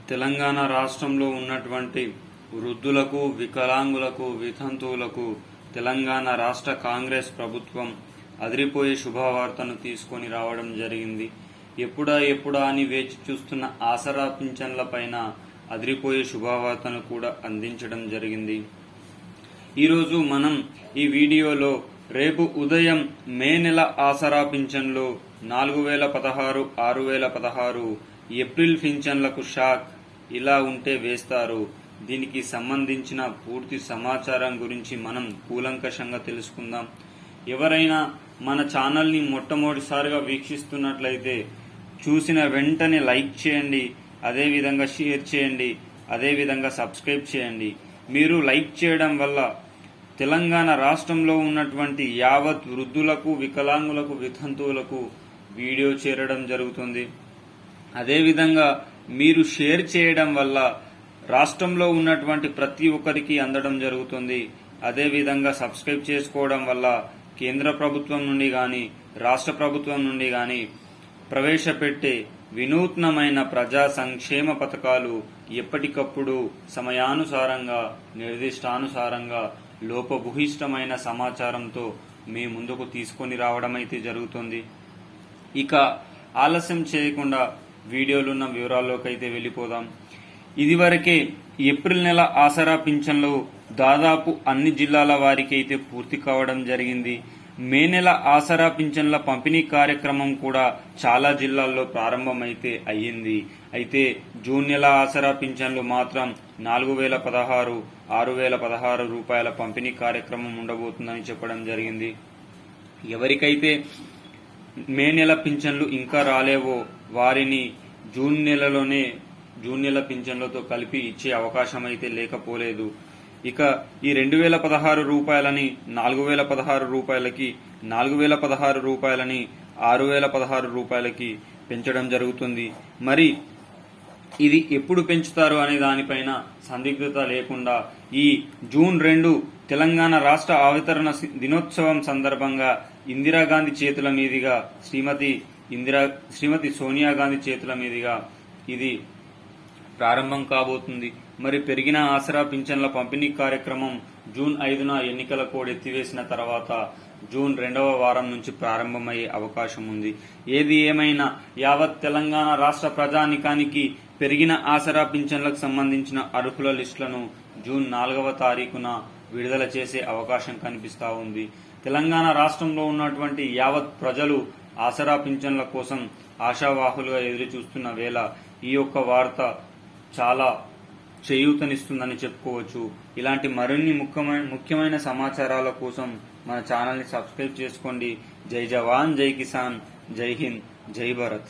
తెలంగాణ రాష్ట్రంలో ఉన్నటువంటి వృద్ధులకు, వికలాంగులకు, వితంతువులకు తెలంగాణ రాష్ట్ర కాంగ్రెస్ ప్రభుత్వం అదిరిపోయే శుభవార్తను తీసుకొని రావడం జరిగింది. ఎప్పుడా అని వేచి చూస్తున్న ఆసరా పింఛన్లపైన అదిరిపోయే శుభవార్తను కూడా అందించడం జరిగింది. ఈరోజు మనం ఈ వీడియోలో రేపు ఉదయం మే నెల ఆసరా పింఛన్లు 4016, 6016, ఏప్రిల్ పింఛన్లకు షాక్ ఇలా ఉంటే వేస్తారు. దీనికి సంబంధించిన పూర్తి సమాచారం గురించి మనం కూలంకషంగా తెలుసుకుందాం. ఎవరైనా మన ఛానల్ని మొట్టమొదటిసారిగా వీక్షిస్తున్నట్లయితే చూసిన వెంటనే లైక్ చేయండి, అదేవిధంగా షేర్ చేయండి, అదేవిధంగా సబ్స్క్రైబ్ చేయండి. మీరు లైక్ చేయడం వల్ల తెలంగాణ రాష్ట్రంలో ఉన్నటువంటి యావత్ వృద్ధులకు, వికలాంగులకు, వితంతువులకు వీడియో చేరడం జరుగుతుంది. అదేవిధంగా మీరు షేర్ చేయడం వల్ల రాష్ట్రంలో ఉన్నటువంటి ప్రతి ఒక్కరికి అందడం జరుగుతుంది. అదేవిధంగా సబ్స్క్రైబ్ చేసుకోవడం వల్ల కేంద్ర ప్రభుత్వం నుండి కానీ, రాష్ట్ర ప్రభుత్వం నుండి కానీ ప్రవేశపెట్టే వినూత్నమైన ప్రజా సంక్షేమ పథకాలు ఎప్పటికప్పుడు సమయానుసారంగా, నిర్దిష్టానుసారంగా లోపభూయిష్టమైన సమాచారంతో మీ ముందుకు తీసుకొని రావడం అయితే జరుగుతుంది. ఇక ఆలస్యం చేయకుండా వీడియోలున్న వివరాల్లోకి అయితే వెళ్ళిపోదాం. ఇదివరకే ఏప్రిల్ నెల ఆసరా పింఛన్లు దాదాపు అన్ని జిల్లాల వారికి అయితే పూర్తి కావడం జరిగింది. మే నెల ఆసరా పింఛన్ల పంపిణీ కార్యక్రమం కూడా చాలా జిల్లాల్లో ప్రారంభమైతే అయ్యింది. అయితే జూన్ నెల ఆసరా పింఛన్లు మాత్రం 4016, 6016 రూపాయల పంపిణీ కార్యక్రమం ఉండబోతుందని చెప్పడం జరిగింది. ఎవరికైతే మే నెల పింఛన్లు ఇంకా రాలేవో వారిని జూన్ నెల పింఛన్లతో కలిపి ఇచ్చే అవకాశం అయితే లేకపోలేదు. ఇక ఈ 2016 రూపాయలని 4016 రూపాయలకి, 4016 రూపాయలని 6016 రూపాయలకి పెంచడం జరుగుతుంది. మరి ఇది ఎప్పుడు పెంచుతారు అనే దానిపైన సందిగ్ధత లేకుండా ఈ జూన్ 2 తెలంగాణ రాష్ట్ర అవతరణ దినోత్సవం సందర్భంగా ఇందిరాగాంధీ చేతుల మీదుగా, శ్రీమతి సోనియా గాంధీ చేతుల మీదుగా ఇది ప్రారంభం కాబోతుంది. మరి పెరిగిన ఆసరా పింఛన్ల పంపిణీ కార్యక్రమం జూన్ 5న ఎన్నికల కోడ్ ఎత్తివేసిన తర్వాత జూన్ 2వ వారం నుంచి ప్రారంభమయ్యే అవకాశం ఉంది. ఏది ఏమైనా యావత్ తెలంగాణ రాష్ట్ర ప్రజానికానికి పెరిగిన ఆసరా పింఛన్లకు సంబంధించిన అర్హుల లిస్టులను జూన్ 4వ తారీఖున విడుదల చేసే అవకాశం కనిపిస్తా ఉంది. తెలంగాణ రాష్ట్రంలో ఉన్నటువంటి యావత్ ప్రజలు ఆసరా పింఛన్ల కోసం ఆశావాహులుగా ఎదురు చూస్తున్న వేళ ఈ యొక్క వార్త చాలా చేయూతనిస్తుందని చెప్పుకోవచ్చు. ఇలాంటి మరిన్ని ముఖ్యమైన సమాచారాల కోసం మన ఛానల్ని సబ్స్క్రైబ్ చేసుకోండి. జై జవాన్, జై కిసాన్, జై హింద్, జై భారత్.